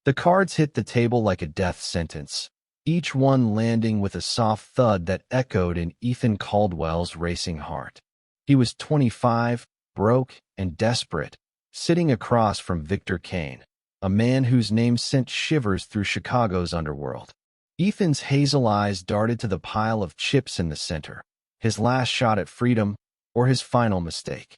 The cards hit the table like a death sentence, each one landing with a soft thud that echoed in Ethan Caldwell's racing heart. He was 25, broke and desperate, sitting across from Victor Kane, a man whose name sent shivers through Chicago's underworld. Ethan's hazel eyes darted to the pile of chips in the center, his last shot at freedom or his final mistake.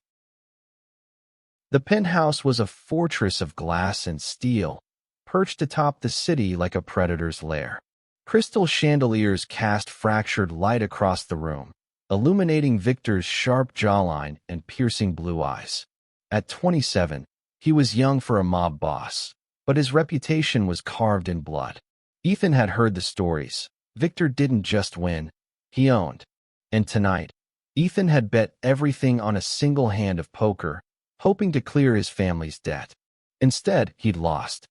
The penthouse was a fortress of glass and steel, perched atop the city like a predator's lair. Crystal chandeliers cast fractured light across the room, illuminating Victor's sharp jawline and piercing blue eyes. At 27, he was young for a mob boss, but his reputation was carved in blood. Ethan had heard the stories. Victor didn't just win, he owned. And tonight, Ethan had bet everything on a single hand of poker, hoping to clear his family's debt. Instead, he'd lost.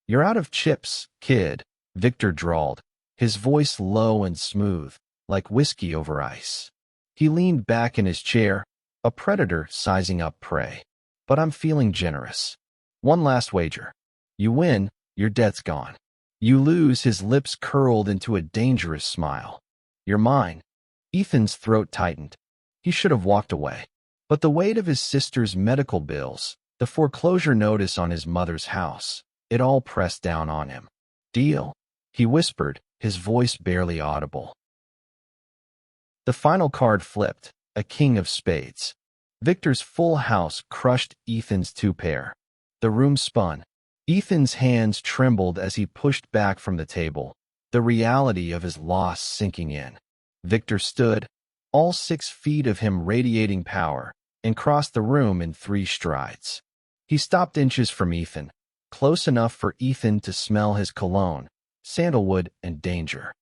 "You're out of chips, kid," Victor drawled, his voice low and smooth, like whiskey over ice. He leaned back in his chair, a predator sizing up prey. "But I'm feeling generous. One last wager. You win, your debt's gone. You lose," his lips curled into a dangerous smile. "You're mine." Ethan's throat tightened. He should have walked away. But the weight of his sister's medical bills, the foreclosure notice on his mother's house, it all pressed down on him. "Deal?" he whispered, his voice barely audible. The final card flipped, a king of spades. Victor's full house crushed Ethan's two-pair. The room spun. Ethan's hands trembled as he pushed back from the table, the reality of his loss sinking in. Victor stood, all 6 feet of him radiating power, and crossed the room in 3 strides. He stopped inches from Ethan, close enough for Ethan to smell his cologne, sandalwood, and danger.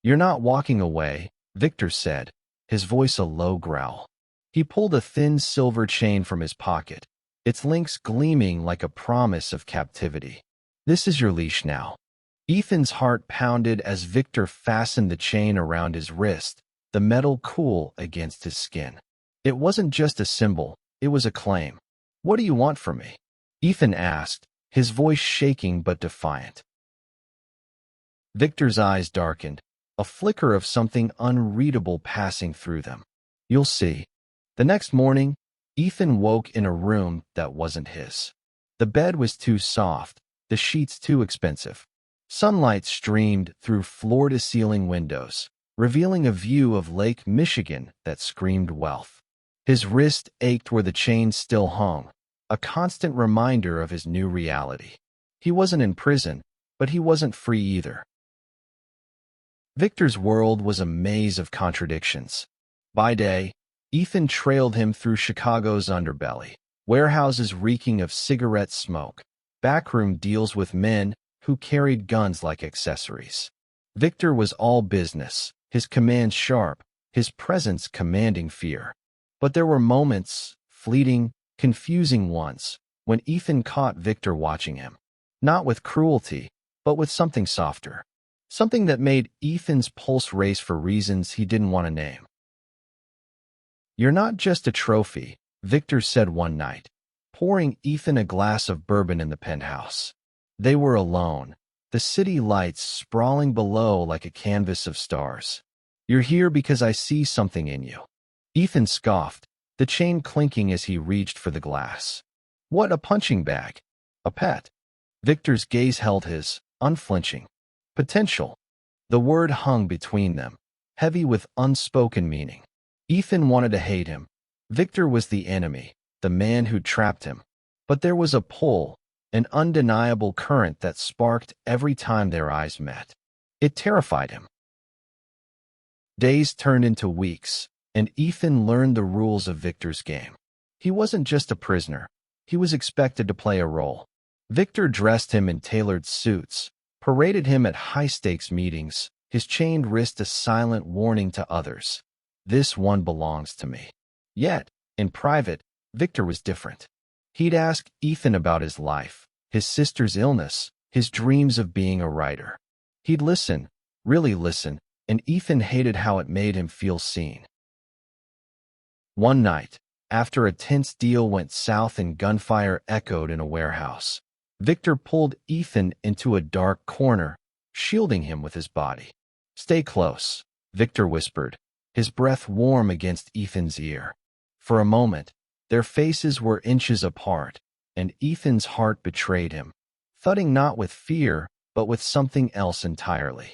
"You're not walking away," Victor said, his voice a low growl. He pulled a thin silver chain from his pocket, its links gleaming like a promise of captivity. "This is your leash now." Ethan's heart pounded as Victor fastened the chain around his wrist, the metal cool against his skin. It wasn't just a symbol, it was a claim. "What do you want from me?" Ethan asked, his voice shaking but defiant. Victor's eyes darkened, a flicker of something unreadable passing through them. "You'll see." The next morning, Ethan woke in a room that wasn't his. The bed was too soft, the sheets too expensive. Sunlight streamed through floor-to-ceiling windows, revealing a view of Lake Michigan that screamed wealth. His wrist ached where the chain still hung, a constant reminder of his new reality. He wasn't in prison, but he wasn't free either. Victor's world was a maze of contradictions. By day, Ethan trailed him through Chicago's underbelly, warehouses reeking of cigarette smoke, backroom deals with men who carried guns like accessories. Victor was all business, his commands sharp, his presence commanding fear. But there were moments, fleeting, confusing ones, when Ethan caught Victor watching him. Not with cruelty, but with something softer. Something that made Ethan's pulse race for reasons he didn't want to name. "You're not just a trophy," Victor said one night, pouring Ethan a glass of bourbon in the penthouse. They were alone, the city lights sprawling below like a canvas of stars. "You're here because I see something in you." Ethan scoffed, the chain clinking as he reached for the glass. "What, a punching bag? A pet?" Victor's gaze held his, unflinching. "Potential." The word hung between them, heavy with unspoken meaning. Ethan wanted to hate him. Victor was the enemy, the man who trapped him. But there was a pull, an undeniable current that sparked every time their eyes met. It terrified him. Days turned into weeks, and Ethan learned the rules of Victor's game. He wasn't just a prisoner. He was expected to play a role. Victor dressed him in tailored suits, paraded him at high-stakes meetings, his chained wrist a silent warning to others. "This one belongs to me." Yet, in private, Victor was different. He'd ask Ethan about his life, his sister's illness, his dreams of being a writer. He'd listen, really listen, and Ethan hated how it made him feel seen. One night, After a tense deal went south and gunfire echoed in a warehouse, Victor pulled Ethan into a dark corner, shielding him with his body. "Stay close," Victor whispered, his breath warm against Ethan's ear. For a moment, their faces were inches apart, and Ethan's heart betrayed him, thudding not with fear, but with something else entirely.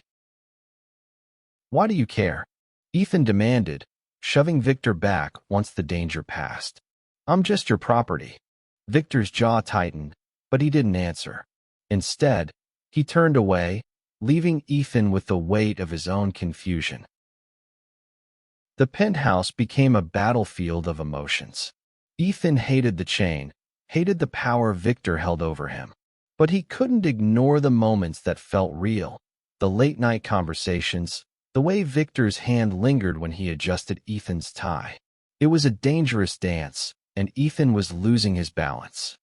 "Why do you care?" Ethan demanded, shoving Victor back once the danger passed. "I'm just your property." Victor's jaw tightened, but he didn't answer. Instead, he turned away, leaving Ethan with the weight of his own confusion. The penthouse became a battlefield of emotions. Ethan hated the chain, hated the power Victor held over him. But he couldn't ignore the moments that felt real, the late-night conversations, the way Victor's hand lingered when he adjusted Ethan's tie. It was a dangerous dance, and Ethan was losing his balance.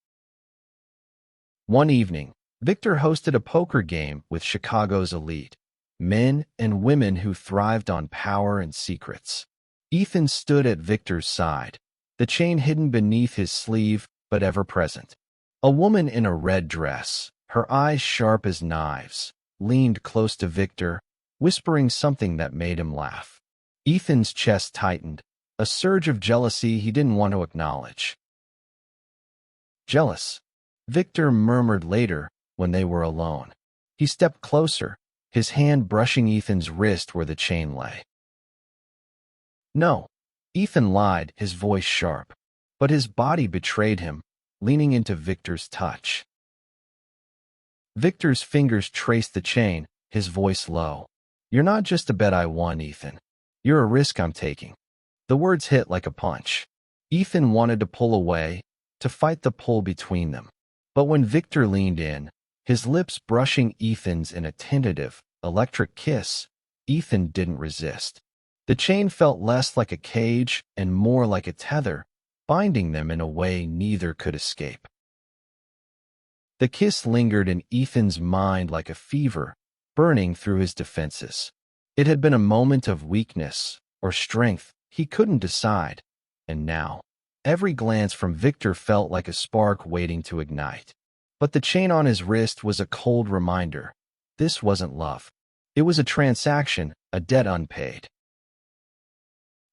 One evening, Victor hosted a poker game with Chicago's elite, men and women who thrived on power and secrets. Ethan stood at Victor's side, the chain hidden beneath his sleeve but ever present. A woman in a red dress, her eyes sharp as knives, leaned close to Victor, whispering something that made him laugh. Ethan's chest tightened, a surge of jealousy he didn't want to acknowledge. "Jealous," Victor murmured later when they were alone. He stepped closer, his hand brushing Ethan's wrist where the chain lay. "No," Ethan lied, his voice sharp, but his body betrayed him, leaning into Victor's touch. Victor's fingers traced the chain, his voice low. "You're not just a bet I won, Ethan. You're a risk I'm taking." The words hit like a punch. Ethan wanted to pull away, to fight the pull between them. But when Victor leaned in, his lips brushing Ethan's in a tentative, electric kiss, Ethan didn't resist. The chain felt less like a cage and more like a tether, binding them in a way neither could escape. The kiss lingered in Ethan's mind like a fever, burning through his defenses. It had been a moment of weakness or strength, he couldn't decide, and now, every glance from Victor felt like a spark waiting to ignite. But the chain on his wrist was a cold reminder. This wasn't love. It was a transaction, a debt unpaid.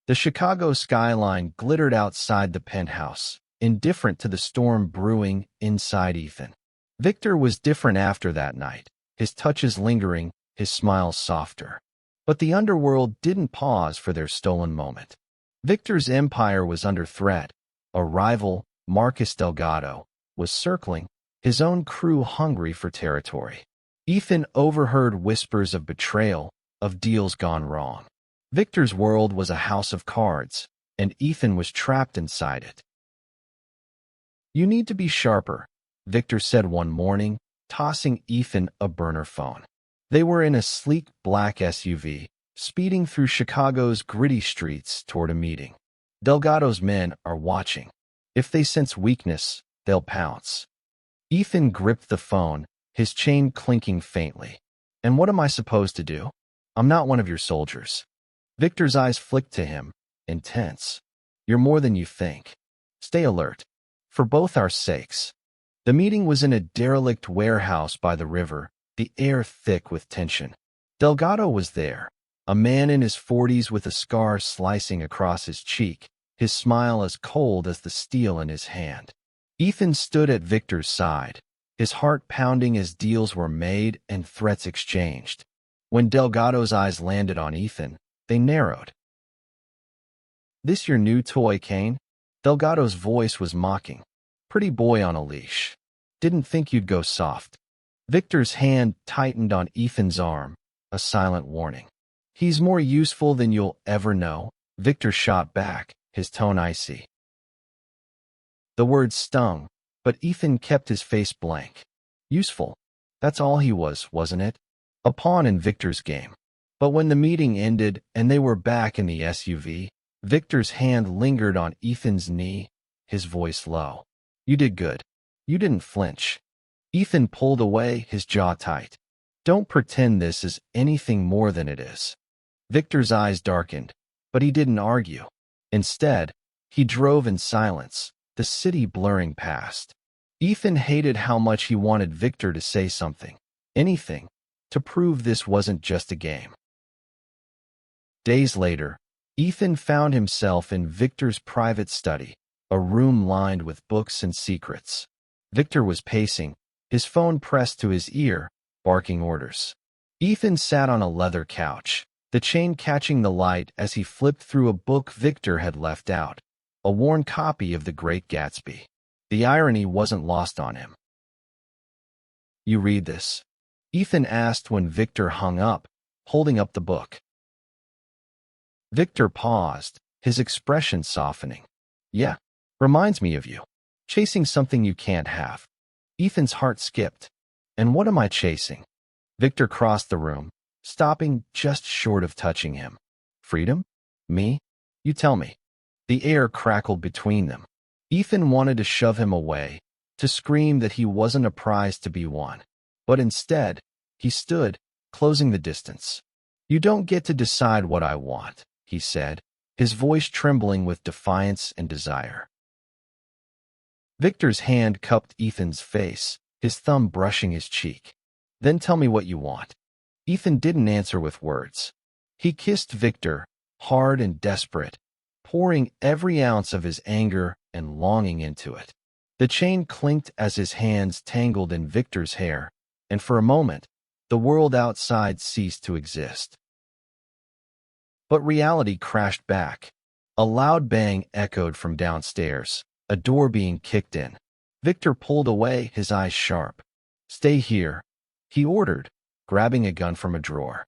The Chicago skyline glittered outside the penthouse, indifferent to the storm brewing inside Ethan. Victor was different after that night, his touches lingering, his smiles softer. But the underworld didn't pause for their stolen moment. Victor's empire was under threat. A rival, Marcus Delgado, was circling, his own crew hungry for territory. Ethan overheard whispers of betrayal, of deals gone wrong. Victor's world was a house of cards, and Ethan was trapped inside it. "You need to be sharper," Victor said one morning, tossing Ethan a burner phone. They were in a sleek black SUV, speeding through Chicago's gritty streets toward a meeting. "Delgado's men are watching. If they sense weakness, they'll pounce." Ethan gripped the phone, his chain clinking faintly. "And what am I supposed to do? I'm not one of your soldiers." Victor's eyes flicked to him, intense. "You're more than you think. Stay alert. For both our sakes." The meeting was in a derelict warehouse by the river, the air thick with tension. Delgado was there, a man in his 40s with a scar slicing across his cheek, his smile as cold as the steel in his hand. Ethan stood at Victor's side, his heart pounding as deals were made and threats exchanged. When Delgado's eyes landed on Ethan, they narrowed. "This your new toy, Kane?" Delgado's voice was mocking. "Pretty boy on a leash. Didn't think you'd go soft." Victor's hand tightened on Ethan's arm, a silent warning. "He's more useful than you'll ever know," Victor shot back, his tone icy. The words stung, but Ethan kept his face blank. Useful. That's all he was, wasn't it? A pawn in Victor's game. But when the meeting ended and they were back in the SUV, Victor's hand lingered on Ethan's knee, his voice low. "You did good. You didn't flinch." Ethan pulled away, his jaw tight. "Don't pretend this is anything more than it is." Victor's eyes darkened, but he didn't argue. Instead, He drove in silence, the city blurring past. Ethan hated how much he wanted Victor to say something, anything, to prove this wasn't just a game. Days later, Ethan found himself in Victor's private study, a room lined with books and secrets. Victor was pacing, his phone pressed to his ear, barking orders. Ethan sat on a leather couch, the chain catching the light as he flipped through a book Victor had left out, a worn copy of The Great Gatsby. The irony wasn't lost on him. "You read this?" Ethan asked when Victor hung up, holding up the book. Victor paused, his expression softening. "Yeah, reminds me of you. Chasing something you can't have." Ethan's heart skipped. "And what am I chasing?" Victor crossed the room, stopping just short of touching him. "Freedom? Me? You tell me." The air crackled between them. Ethan wanted to shove him away, to scream that he wasn't a prize to be won. But instead, he stood, closing the distance. "You don't get to decide what I want," he said, his voice trembling with defiance and desire. Victor's hand cupped Ethan's face, his thumb brushing his cheek. "Then tell me what you want." Ethan didn't answer with words. He kissed Victor, hard and desperate, pouring every ounce of his anger and longing into it. The chain clinked as his hands tangled in Victor's hair, and for a moment, the world outside ceased to exist. But reality crashed back. A loud bang echoed from downstairs, a door being kicked in. Victor pulled away, his eyes sharp. "Stay here," he ordered, grabbing a gun from a drawer.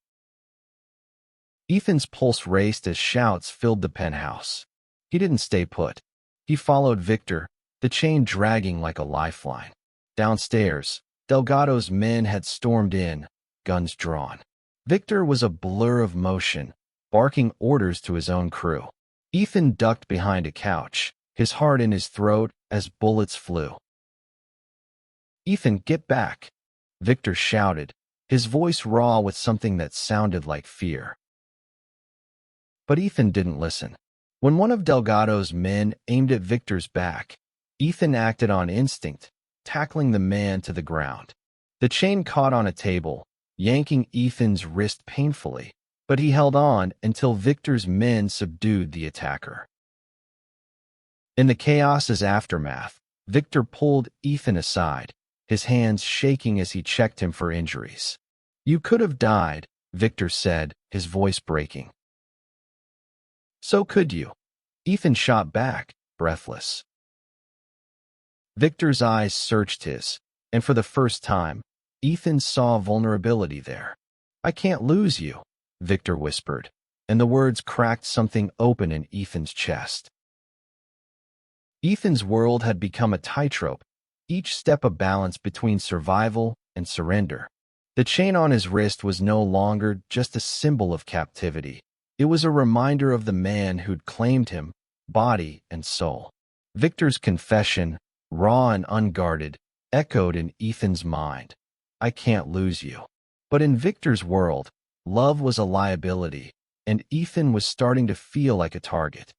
Ethan's pulse raced as shouts filled the penthouse. He didn't stay put. He followed Victor, the chain dragging like a lifeline. Downstairs, Delgado's men had stormed in, guns drawn. Victor was a blur of motion, barking orders to his own crew. Ethan ducked behind a couch, his heart in his throat as bullets flew. "Ethan, get back!" Victor shouted, his voice raw with something that sounded like fear. But Ethan didn't listen. When one of Delgado's men aimed at Victor's back, Ethan acted on instinct, tackling the man to the ground. The chain caught on a table, yanking Ethan's wrist painfully, but he held on until Victor's men subdued the attacker. In the chaos's aftermath, Victor pulled Ethan aside, his hands shaking as he checked him for injuries. "You could have died," Victor said, his voice breaking. "So could you." Ethan shot back, breathless. Victor's eyes searched his, and for the first time, Ethan saw vulnerability there. "I can't lose you," Victor whispered, and the words cracked something open in Ethan's chest. Ethan's world had become a tightrope, each step a balance between survival and surrender. The chain on his wrist was no longer just a symbol of captivity. It was a reminder of the man who'd claimed him, body and soul. Victor's confession, raw and unguarded, echoed in Ethan's mind. "I can't lose you." But in Victor's world, love was a liability, and Ethan was starting to feel like a target.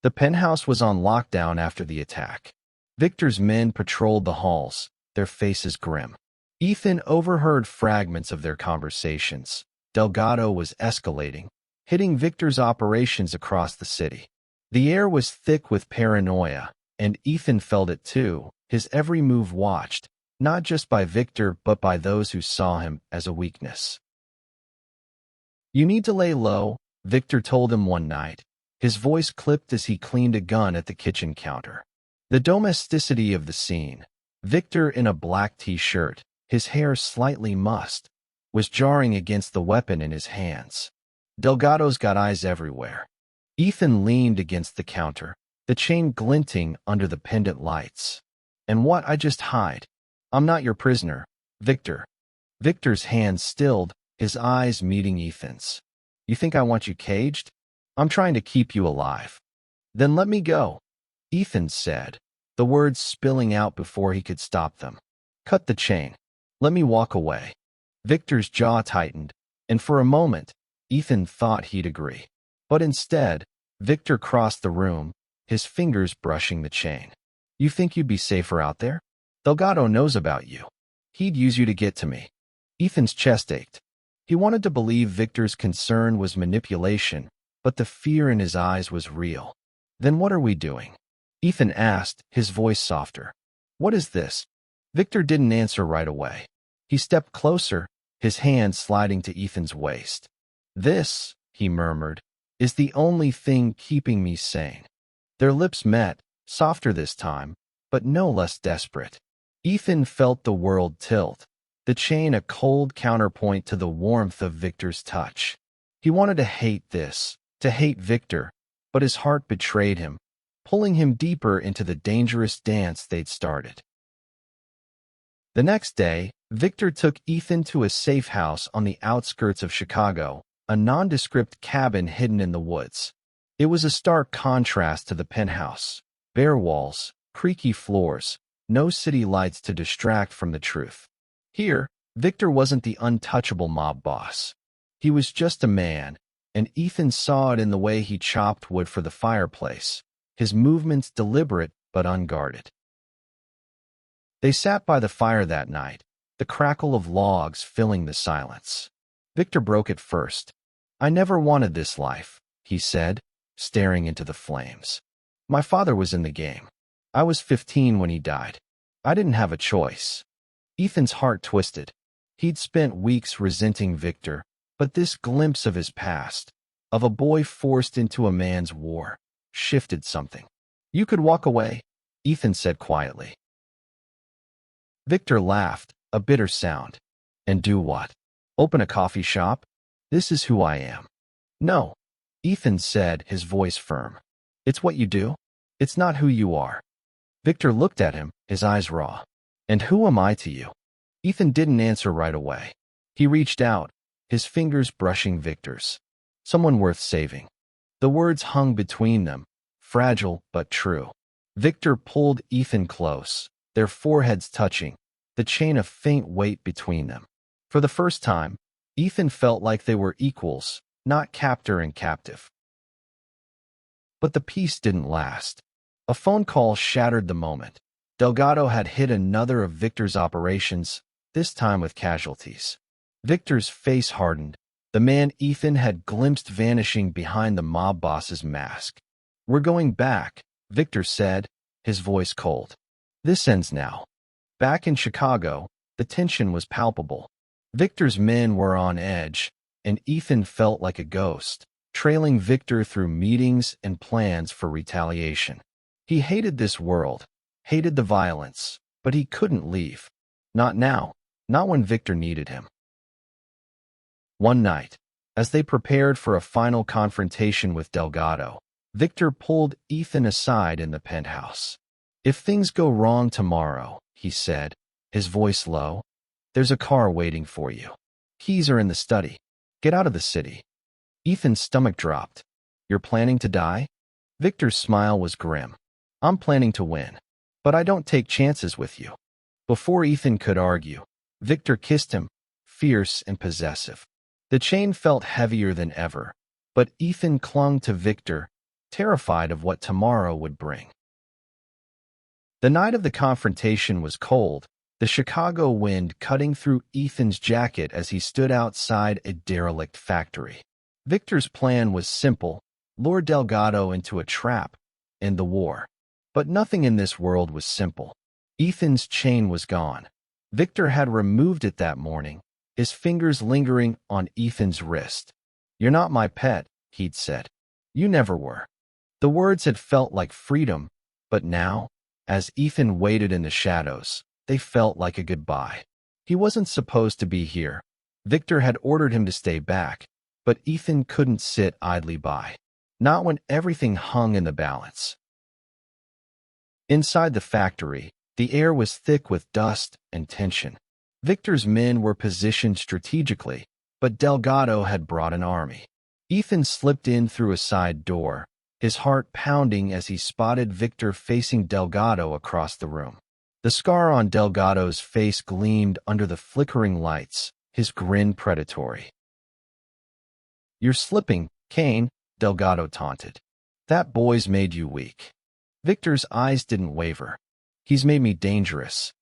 The penthouse was on lockdown after the attack. Victor's men patrolled the halls, their faces grim. Ethan overheard fragments of their conversations. Delgado was escalating, hitting Victor's operations across the city. The air was thick with paranoia, and Ethan felt it too, his every move watched, not just by Victor but by those who saw him as a weakness. "You need to lay low," Victor told him one night, his voice clipped as he cleaned a gun at the kitchen counter. The domesticity of the scene, Victor in a black t-shirt, his hair slightly mussed, was jarring against the weapon in his hands. Delgado's got eyes everywhere. Ethan leaned against the counter, the chain glinting under the pendant lights. "And what? I just hide. I'm not your prisoner, Victor." Victor's hands stilled, his eyes meeting Ethan's. "You think I want you caged? I'm trying to keep you alive." "Then let me go," Ethan said, the words spilling out before he could stop them. "Cut the chain. Let me walk away." Victor's jaw tightened, and for a moment, Ethan thought he'd agree. But instead, Victor crossed the room, his fingers brushing the chain. You think you'd be safer out there? Delgado knows about you. He'd use you to get to me. Ethan's chest ached. He wanted to believe Victor's concern was manipulation, but the fear in his eyes was real. Then what are we doing? Ethan asked, his voice softer. What is this? Victor didn't answer right away. He stepped closer, his hand sliding to Ethan's waist. This, he murmured, is the only thing keeping me sane. Their lips met, softer this time, but no less desperate. Ethan felt the world tilt, the chain a cold counterpoint to the warmth of Victor's touch. He wanted to hate this, to hate Victor, but his heart betrayed him, pulling him deeper into the dangerous dance they'd started. The next day, Victor took Ethan to a safe house on the outskirts of Chicago, a nondescript cabin hidden in the woods. It was a stark contrast to the penthouse. Bare walls, creaky floors, no city lights to distract from the truth. Here, Victor wasn't the untouchable mob boss. He was just a man, and Ethan saw it in the way he chopped wood for the fireplace, his movements deliberate but unguarded. They sat by the fire that night, the crackle of logs filling the silence. Victor broke it first. I never wanted this life, he said, staring into the flames. My father was in the game. I was 15 when he died. I didn't have a choice. Ethan's heart twisted. He'd spent weeks resenting Victor, but this glimpse of his past, of a boy forced into a man's war, shifted something. You could walk away, Ethan said quietly. Victor laughed, a bitter sound. And do what? Open a coffee shop? This is who I am. No, Ethan said, his voice firm. It's what you do. It's not who you are. Victor looked at him, his eyes raw. And who am I to you? Ethan didn't answer right away. He reached out, his fingers brushing Victor's. Someone worth saving. The words hung between them, fragile but true. Victor pulled Ethan close, their foreheads touching, the chain of faint weight between them. For the first time, Ethan felt like they were equals, not captor and captive. But the peace didn't last. A phone call shattered the moment. Delgado had hit another of Victor's operations, this time with casualties. Victor's face hardened, the man Ethan had glimpsed vanishing behind the mob boss's mask. We're going back, Victor said, his voice cold. This ends now. Back in Chicago, the tension was palpable. Victor's men were on edge, and Ethan felt like a ghost, trailing Victor through meetings and plans for retaliation. He hated this world, hated the violence, but he couldn't leave. Not now, not when Victor needed him. One night, as they prepared for a final confrontation with Delgado, Victor pulled Ethan aside in the penthouse. If things go wrong tomorrow, he said, his voice low, there's a car waiting for you. Keys are in the study. Get out of the city. Ethan's stomach dropped. You're planning to die? Victor's smile was grim. I'm planning to win, but I don't take chances with you. Before Ethan could argue, Victor kissed him, fierce and possessive. The chain felt heavier than ever, but Ethan clung to Victor, terrified of what tomorrow would bring. The night of the confrontation was cold, the Chicago wind cutting through Ethan's jacket as he stood outside a derelict factory. Victor's plan was simple, lure Delgado into a trap, end the war. But nothing in this world was simple. Ethan's chain was gone. Victor had removed it that morning, his fingers lingering on Ethan's wrist. You're not my pet, he'd said. You never were. The words had felt like freedom, but now, as Ethan waited in the shadows, they felt like a goodbye. He wasn't supposed to be here. Victor had ordered him to stay back, but Ethan couldn't sit idly by. Not when everything hung in the balance. Inside the factory, the air was thick with dust and tension. Victor's men were positioned strategically, but Delgado had brought an army. Ethan slipped in through a side door, his heart pounding as he spotted Victor facing Delgado across the room. The scar on Delgado's face gleamed under the flickering lights, his grin predatory. You're slipping, Kane, Delgado taunted. That boy's made you weak. Victor's eyes didn't waver. He's made me dangerous.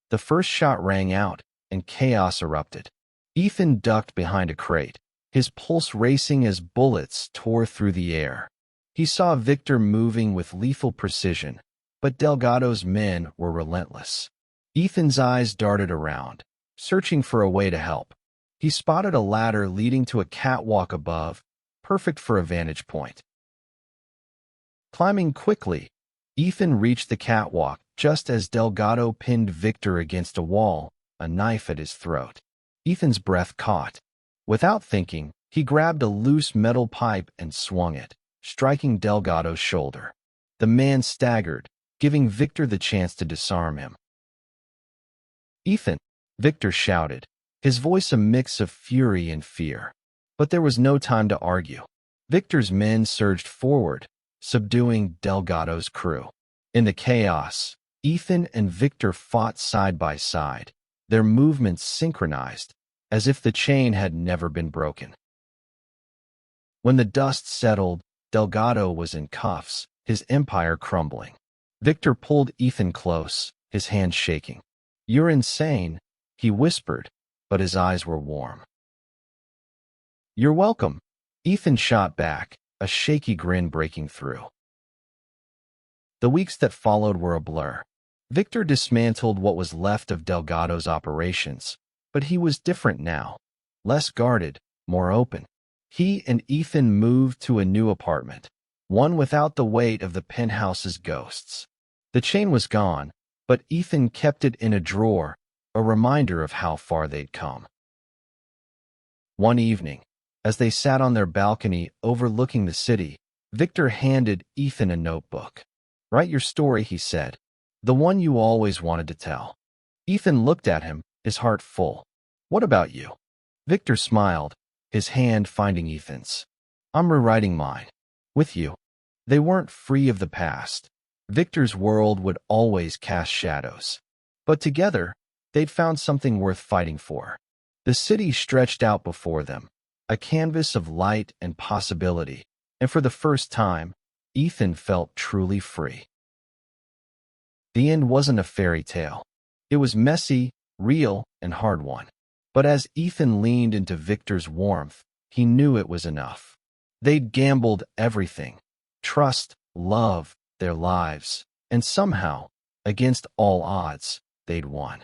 The first shot rang out, and chaos erupted. Ethan ducked behind a crate, his pulse racing as bullets tore through the air. He saw Victor moving with lethal precision, but Delgado's men were relentless. Ethan's eyes darted around, searching for a way to help. He spotted a ladder leading to a catwalk above, perfect for a vantage point. Climbing quickly, Ethan reached the catwalk just as Delgado pinned Victor against a wall, a knife at his throat. Ethan's breath caught. Without thinking, he grabbed a loose metal pipe and swung it, striking Delgado's shoulder. The man staggered, giving Victor the chance to disarm him. "Ethan!" Victor shouted, his voice a mix of fury and fear. But there was no time to argue. Victor's men surged forward, subduing Delgado's crew. In the chaos, Ethan and Victor fought side by side, their movements synchronized, as if the chain had never been broken. When the dust settled, Delgado was in cuffs, his empire crumbling. Victor pulled Ethan close, his hands shaking. "You're insane," he whispered, but his eyes were warm. "You're welcome," Ethan shot back, a shaky grin breaking through. The weeks that followed were a blur. Victor dismantled what was left of Delgado's operations, but he was different now, less guarded, more open. He and Ethan moved to a new apartment, one without the weight of the penthouse's ghosts. The chain was gone, but Ethan kept it in a drawer, a reminder of how far they'd come. One evening, as they sat on their balcony overlooking the city, Victor handed Ethan a notebook. "Write your story," he said, "the one you always wanted to tell." Ethan looked at him, his heart full. "What about you?" Victor smiled, his hand finding Ethan's. "I'm rewriting mine. With you." They weren't free of the past. Victor's world would always cast shadows. But together, they'd found something worth fighting for. The city stretched out before them, a canvas of light and possibility, and for the first time, Ethan felt truly free. The end wasn't a fairy tale. It was messy, real, and hard-won. But as Ethan leaned into Victor's warmth, he knew it was enough. They'd gambled everything: trust, love, their lives, and somehow, against all odds, they'd won.